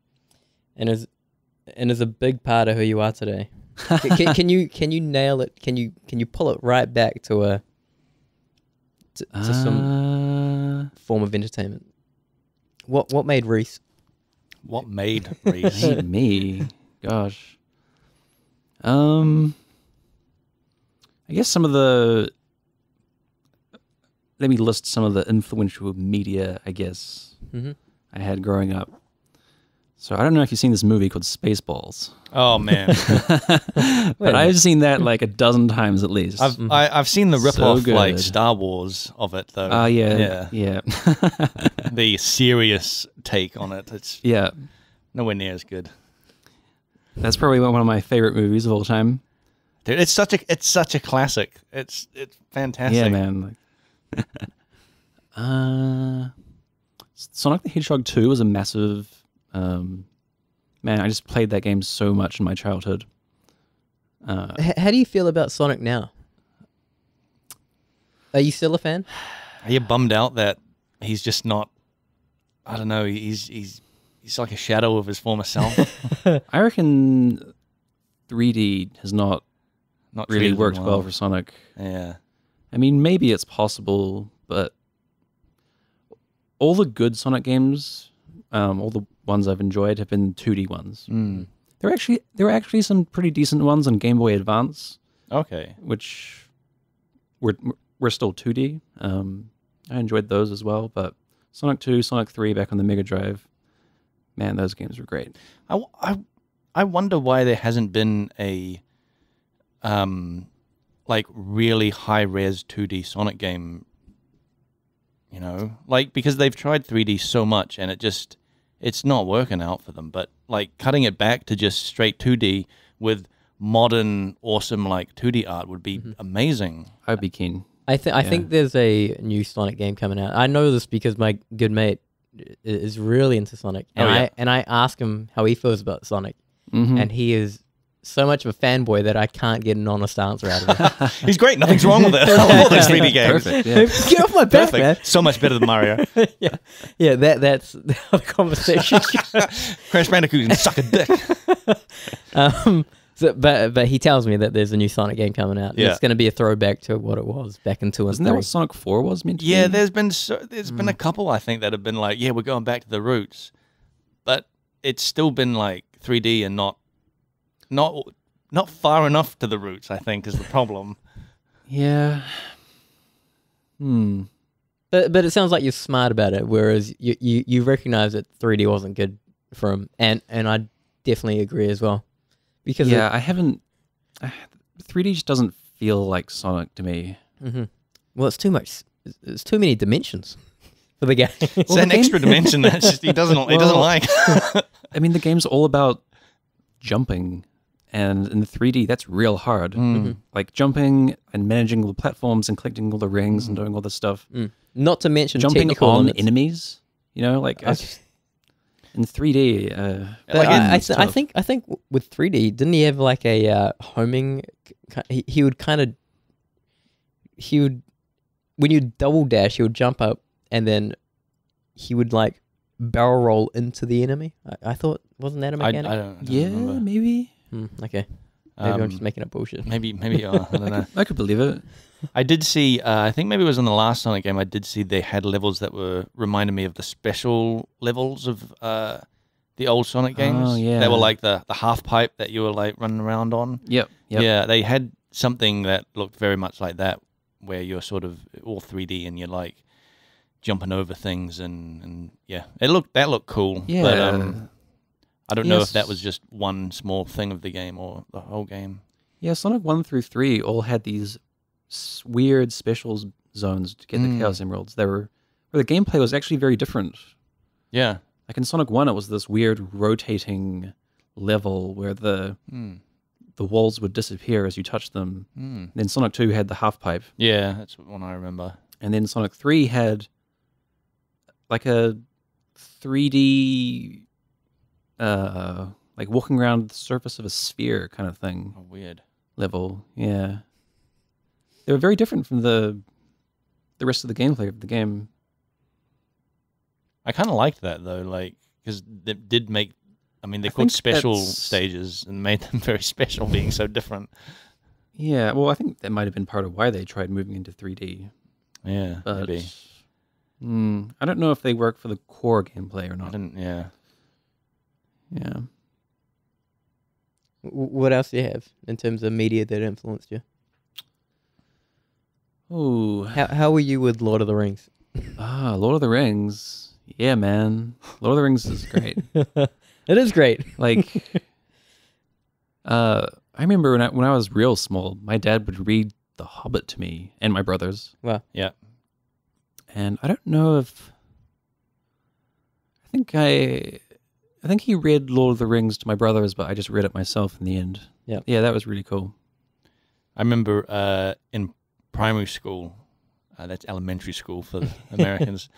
Speaker 2: and is a big part of who you are today. Can you nail it? Can you pull it right back to some form of entertainment? What made Rhys?
Speaker 1: What made Rhys?
Speaker 3: Me, gosh. I guess some of the. Let me list some of the influential media, I guess, I had growing up. So I don't know if you've seen this movie called Spaceballs.
Speaker 1: Oh man,
Speaker 3: but I've seen that like a dozen times at least.
Speaker 1: I've seen the ripoff
Speaker 3: good.
Speaker 1: like Star Wars of it though.
Speaker 3: Oh yeah.
Speaker 1: The serious take on it. It's
Speaker 3: Yeah.
Speaker 1: nowhere near as good.
Speaker 3: That's probably one of my favorite movies of all time.
Speaker 1: Dude, it's such a classic. It's fantastic.
Speaker 3: Yeah, man. Sonic the Hedgehog 2 was a massive. Man, I just played that game so much in my childhood.
Speaker 2: How do you feel about Sonic now? Are you still a fan?
Speaker 1: Are you bummed out that he's just not? I don't know. He's like a shadow of his former self.
Speaker 3: I reckon 3D has not really
Speaker 1: treated him
Speaker 3: worked well for Sonic.
Speaker 1: Yeah.
Speaker 3: I mean, maybe it's possible, but all the good Sonic games, all the ones I've enjoyed have been 2D ones. There were actually some pretty decent ones on Game Boy Advance.
Speaker 1: Okay.
Speaker 3: Which were still 2D. I enjoyed those as well, but Sonic 2, Sonic 3 back on the Mega Drive, man, those games were great.
Speaker 1: I wonder why there hasn't been a like really high res 2D Sonic game. You know, like because they've tried 3D so much and it's not working out for them. But like cutting it back to just straight 2D with modern, awesome like 2D art would be amazing.
Speaker 3: I'd be keen.
Speaker 2: I think there's a new Sonic game coming out. I know this because my good mate is really into Sonic, and I ask him how he feels about Sonic, and he is so much of a fanboy that I can't get an honest answer out of him.
Speaker 1: He's great. Nothing's wrong with it. All those 3D games.
Speaker 3: Perfect. Yeah.
Speaker 2: Get off my back, man.
Speaker 1: So much better than Mario.
Speaker 2: Yeah. That's the conversation.
Speaker 1: Crash Bandicoot and suck a dick.
Speaker 2: But he tells me that there's a new Sonic game coming out. And
Speaker 1: Yeah.
Speaker 2: it's going to be a throwback to what it was back in 2 and
Speaker 3: Isn't
Speaker 2: 3.
Speaker 3: that what Sonic 4 was meant to be?
Speaker 1: Yeah, there's been a couple I think that have been like, yeah, we're going back to the roots, but it's still been like 3D and not far enough to the roots. I think is the problem.
Speaker 3: Yeah.
Speaker 2: But it sounds like you're smart about it, whereas you recognize that 3D wasn't good for him, and I definitely agree as well. Because
Speaker 3: I haven't. 3D just doesn't feel like Sonic to me.
Speaker 2: Well, it's too much. It's too many dimensions for the game.
Speaker 1: It's an extra dimension that he doesn't like.
Speaker 3: I mean, the game's all about jumping, and in 3D, that's real hard. Like jumping and managing all the platforms and collecting all the rings and doing all this stuff.
Speaker 2: Not to mention
Speaker 3: Jumping
Speaker 2: technical
Speaker 3: on
Speaker 2: limits.
Speaker 3: enemies. You know, like in 3D.
Speaker 2: But I think with 3D, didn't he have like a homing? He would when you double dash, he would jump up and then he would like barrel roll into the enemy. I thought, wasn't that a mechanic?
Speaker 1: I don't
Speaker 3: Yeah,
Speaker 1: remember.
Speaker 3: maybe.
Speaker 2: Okay. Maybe I'm just making up bullshit.
Speaker 1: Maybe I don't know.
Speaker 3: I could believe it.
Speaker 1: I did see, I think maybe it was in the last Sonic game, I did see they had levels that were reminded me of the special levels of the old Sonic games.
Speaker 3: Oh, yeah.
Speaker 1: They were like the half pipe that you were like running around on.
Speaker 3: Yep.
Speaker 1: Yeah, they had something that looked very much like that, where you're sort of all 3D and you're like jumping over things and yeah, that looked cool.
Speaker 3: Yeah.
Speaker 1: But I don't know if
Speaker 3: Yes.
Speaker 1: that was just one small thing of the game or the whole game.
Speaker 3: Yeah, Sonic 1 through 3 all had these weird special zones to get the Chaos Emeralds. Where the gameplay was actually very different.
Speaker 1: Yeah.
Speaker 3: Like in Sonic 1, it was this weird rotating level where the walls would disappear as you touched them. Then Sonic 2 had the half pipe.
Speaker 1: Yeah, that's one I remember.
Speaker 3: And then Sonic 3 had like a 3D, like walking around the surface of a sphere kind of thing.
Speaker 1: Oh, weird.
Speaker 3: Level, yeah. They were very different from the rest of the gameplay of the game.
Speaker 1: I kind of liked that though, like because it did make I mean, they're
Speaker 3: I
Speaker 1: called
Speaker 3: think
Speaker 1: special
Speaker 3: that's-
Speaker 1: stages and made them very special, being so different.
Speaker 3: Yeah, well, I think that might have been part of why they tried moving into 3D.
Speaker 1: Yeah,
Speaker 3: But
Speaker 1: maybe.
Speaker 3: I don't know if they work for the core gameplay or
Speaker 1: I
Speaker 3: not.
Speaker 1: didn't. Yeah.
Speaker 3: Yeah.
Speaker 2: What else do you have in terms of media that influenced you?
Speaker 3: Oh,
Speaker 2: How were you with Lord of the Rings?
Speaker 3: Lord of the Rings. Yeah, man. Lord of the Rings is great.
Speaker 2: It is great.
Speaker 3: Like, I remember when I was real small, my dad would read The Hobbit to me and my brothers.
Speaker 2: Wow.
Speaker 1: Yeah.
Speaker 3: And I don't know if I think he read Lord of the Rings to my brothers, but I just read it myself in the end.
Speaker 2: Yeah.
Speaker 3: Yeah, that was really cool.
Speaker 1: I remember in primary school, that's elementary school for the Americans,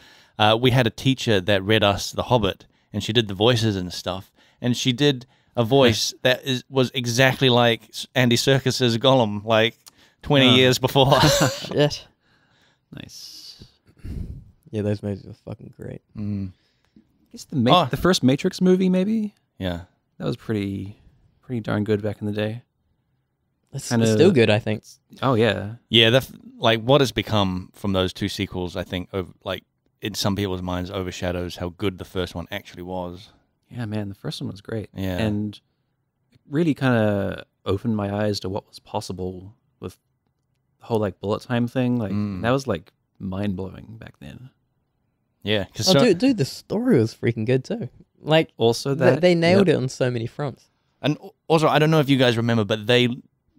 Speaker 1: we had a teacher that read us The Hobbit, and she did the voices and stuff, and she did a voice that was exactly like Andy Serkis's Gollum, like 20 years before.
Speaker 2: Shit.
Speaker 3: Nice.
Speaker 2: Yeah, those movies were fucking great.
Speaker 1: Mm.
Speaker 3: I guess the first Matrix movie, maybe?
Speaker 1: Yeah.
Speaker 3: That was pretty darn good back in the day.
Speaker 2: It's
Speaker 3: Kinda-
Speaker 2: still good, I think.
Speaker 3: Oh, yeah.
Speaker 1: Yeah, like what has become from those two sequels, I think, like in some people's minds, overshadows how good the first one actually was.
Speaker 3: Yeah, man, the first one was great.
Speaker 1: Yeah.
Speaker 3: And it really kind of opened my eyes to what was possible with the whole like bullet time thing. Like that was like mind blowing back then.
Speaker 1: Yeah, because
Speaker 2: Oh, dude, the story was freaking good too. Like,
Speaker 3: Also, that
Speaker 2: they nailed it on so many fronts.
Speaker 1: and also I don't know if you guys remember, but they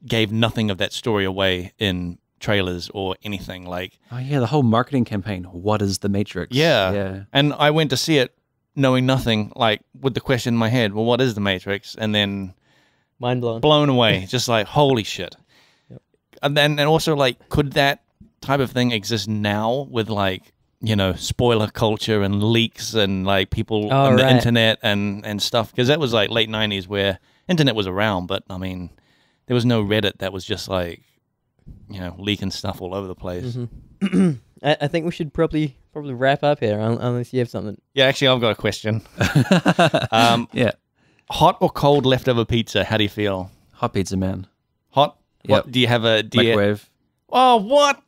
Speaker 1: gave nothing of that story away in trailers or anything. Like,
Speaker 3: Oh yeah, the whole marketing campaign. What is the Matrix?
Speaker 1: yeah. And I went to see it knowing nothing, like with the question in my head, well, what is the Matrix? And then
Speaker 2: Mind blown.
Speaker 1: blown away, just like, holy shit.
Speaker 2: Yep.
Speaker 1: And also, like, could that type of thing exist now with, like, you know, spoiler culture and leaks and, like, people on the internet and stuff? Because that was, like, late 90s where internet was around, but, I mean, there was no Reddit that was just, like, you know, leaking stuff all over the place.
Speaker 2: Mm-hmm. I think we should probably wrap up here, unless you have something.
Speaker 1: Yeah, actually, I've got a question.
Speaker 3: Yeah.
Speaker 1: Hot or cold leftover pizza? How do you feel?
Speaker 3: Hot pizza, man.
Speaker 1: Hot?
Speaker 3: Yep.
Speaker 1: What, do you have a...
Speaker 3: Microwave.
Speaker 1: Oh, what?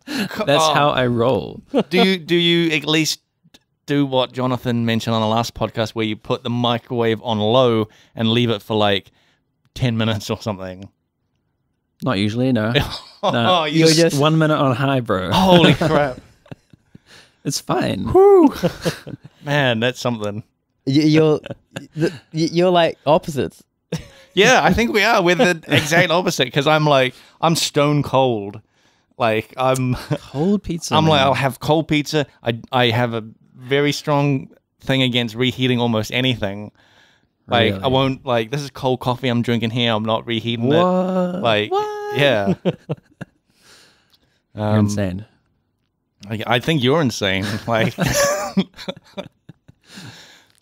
Speaker 3: That's how I roll.
Speaker 1: do you at least do what Jonathan mentioned on the last podcast, where you put the microwave on low and leave it for like 10 minutes or something?
Speaker 3: Not usually, no. No.
Speaker 1: Oh,
Speaker 2: You're just
Speaker 3: 1 minute on high, bro.
Speaker 1: holy crap.
Speaker 3: It's fine.
Speaker 1: Man, that's something.
Speaker 2: You're like opposites.
Speaker 1: Yeah, I think we are. We're the exact opposite, because I'm stone cold. Like,
Speaker 3: Cold pizza.
Speaker 1: I'm like,
Speaker 3: man.
Speaker 1: I'll have cold pizza. I have a very strong thing against reheating almost anything. Like,
Speaker 3: Really?
Speaker 1: I won't, like, this is cold coffee I'm drinking here. I'm not reheating it.
Speaker 3: What?
Speaker 1: Like, yeah.
Speaker 3: You're insane.
Speaker 1: I think you're insane. Like,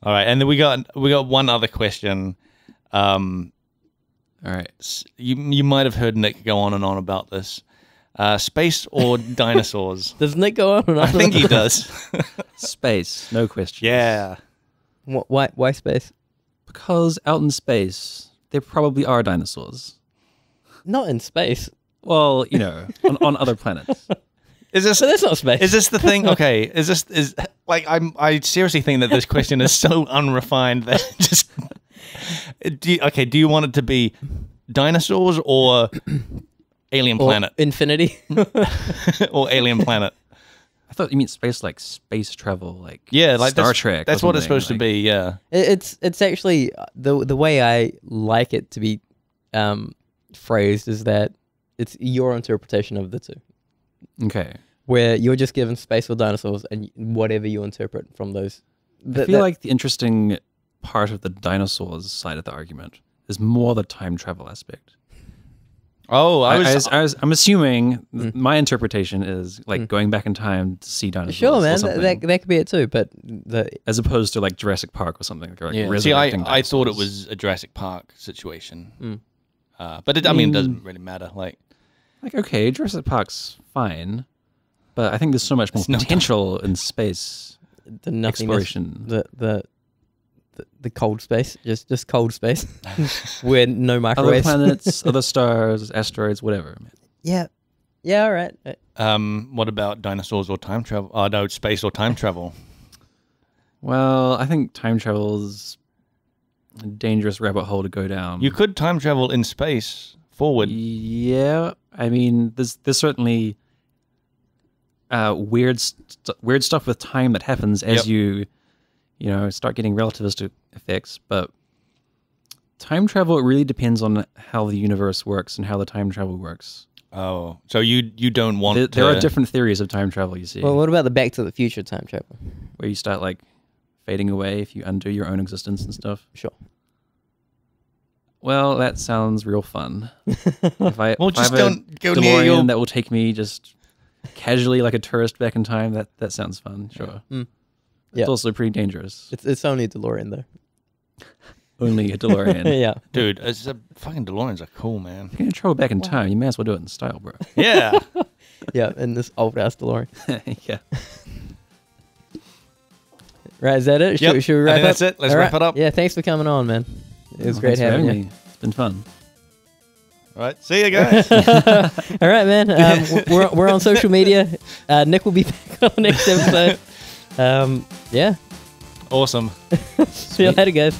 Speaker 1: all right, and then we got one other question.
Speaker 3: All right.
Speaker 1: You might have heard Nick go on and on about this. Space or dinosaurs?
Speaker 2: Does Nick go on and on?
Speaker 1: I think he does.
Speaker 3: Space, no question.
Speaker 1: Yeah.
Speaker 2: Why space?
Speaker 3: Because out in space, there probably are dinosaurs.
Speaker 2: Not in space.
Speaker 3: Well, you know, on other planets.
Speaker 1: Is this
Speaker 2: So that's not space.
Speaker 1: is this the thing? Okay, is like I seriously think that this question is so unrefined that just do you want it to be dinosaurs or alien
Speaker 2: Or
Speaker 1: planet
Speaker 2: infinity?
Speaker 1: or alien planet?
Speaker 3: I thought you mean space like space travel, like
Speaker 1: Yeah, like
Speaker 3: Star Trek.
Speaker 1: That's
Speaker 3: or
Speaker 1: what it's
Speaker 3: something,
Speaker 1: supposed to
Speaker 3: like-
Speaker 1: be. Yeah.
Speaker 2: It's actually the way I like it to be phrased is that it's your interpretation of the two,
Speaker 3: Okay.
Speaker 2: where you're just given space or dinosaurs and whatever you interpret from those.
Speaker 3: I feel like the interesting part of the dinosaurs side of the argument is more the time travel aspect.
Speaker 1: Oh,
Speaker 3: I'm assuming my interpretation is like going back in time to see dinosaurs.
Speaker 2: sure,
Speaker 3: or
Speaker 2: man,
Speaker 3: something,
Speaker 2: that could be it too. But
Speaker 3: as opposed to like Jurassic Park or something. Like
Speaker 1: yeah. See,
Speaker 3: resurrecting
Speaker 1: I thought it
Speaker 3: dinosaurs.
Speaker 1: was a Jurassic Park situation, but it doesn't really matter. Like,
Speaker 3: okay, Jurassic Park's fine, but I think there's so much more
Speaker 1: no
Speaker 3: potential in space
Speaker 2: the nothingness,
Speaker 3: exploration.
Speaker 2: the cold space, just cold space, where no
Speaker 3: Other
Speaker 2: microwaves.
Speaker 3: planets, other stars, asteroids, whatever.
Speaker 2: Yeah, yeah, all right.
Speaker 1: What about dinosaurs or time travel? Oh no, space or time travel.
Speaker 3: Well, I think time travel is a dangerous rabbit hole to go down.
Speaker 1: You could time travel in space forward.
Speaker 3: Yeah, I mean, there's certainly weird stuff with time that happens as you start getting relativistic effects. But time travel, it really depends on how the universe works and how the time travel works.
Speaker 1: Oh, so you don't want
Speaker 3: There are different theories of time travel, you see.
Speaker 2: Well, what about the Back to the Future time travel?
Speaker 3: Where you start like fading away if you undo your own existence and stuff.
Speaker 2: Sure.
Speaker 3: Well, that sounds real fun. If I
Speaker 1: just
Speaker 3: have
Speaker 1: don't go
Speaker 3: a
Speaker 1: near
Speaker 3: DeLorean
Speaker 1: your...
Speaker 3: that will take me just casually like a tourist back in time, that sounds fun, sure.
Speaker 2: Mm.
Speaker 3: It's
Speaker 2: Yeah.
Speaker 3: also pretty dangerous.
Speaker 2: It's only a DeLorean though.
Speaker 3: Only a DeLorean.
Speaker 2: Yeah.
Speaker 1: Dude, fucking DeLoreans are cool, man.
Speaker 3: If you're gonna travel back in time, you may as well do it in style, bro.
Speaker 1: Yeah.
Speaker 2: Yeah, in this old ass DeLorean.
Speaker 3: Yeah.
Speaker 2: Right, is that it?
Speaker 1: Yep,
Speaker 2: Should we
Speaker 1: I
Speaker 2: wrap
Speaker 1: think
Speaker 2: up?
Speaker 1: that's it. Let's
Speaker 2: All
Speaker 1: wrap it up.
Speaker 2: Yeah, thanks for coming on, man. It was
Speaker 3: Well,
Speaker 2: great
Speaker 3: thanks for
Speaker 2: having you.
Speaker 3: me. It's been fun.
Speaker 1: All right, see you guys.
Speaker 2: All right, man. We're on social media. Nick will be back on the next episode. Yeah.
Speaker 1: Awesome.
Speaker 2: See you later, guys.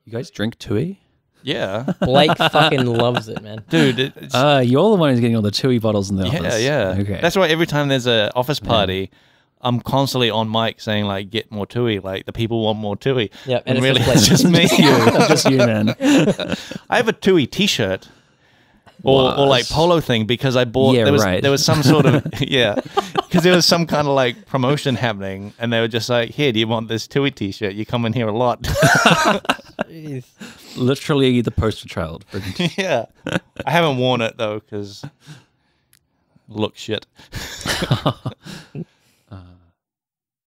Speaker 3: You guys drink Tui?
Speaker 1: Yeah.
Speaker 2: Blake fucking loves it, man.
Speaker 1: Dude, it's...
Speaker 3: You're the one who's getting all the Tui bottles in the
Speaker 1: yeah,
Speaker 3: office.
Speaker 1: yeah.
Speaker 3: Okay.
Speaker 1: That's why every time there's a office party, I'm constantly on mic saying, like, get more Tui. Like, the people want more Tui.
Speaker 2: Yep,
Speaker 1: And
Speaker 2: and
Speaker 1: really,
Speaker 2: it's
Speaker 1: it's just me.
Speaker 3: just you, man.
Speaker 1: I have a Tui t-shirt. Or like polo thing because I bought
Speaker 3: Yeah, right.
Speaker 1: there was some sort of because there was some kind of like promotion happening and they were just like, here, do you want this Tui t-shirt? You come in here a lot.
Speaker 2: Jeez.
Speaker 3: Literally the poster child. For
Speaker 1: Yeah, I haven't worn it though because look shit.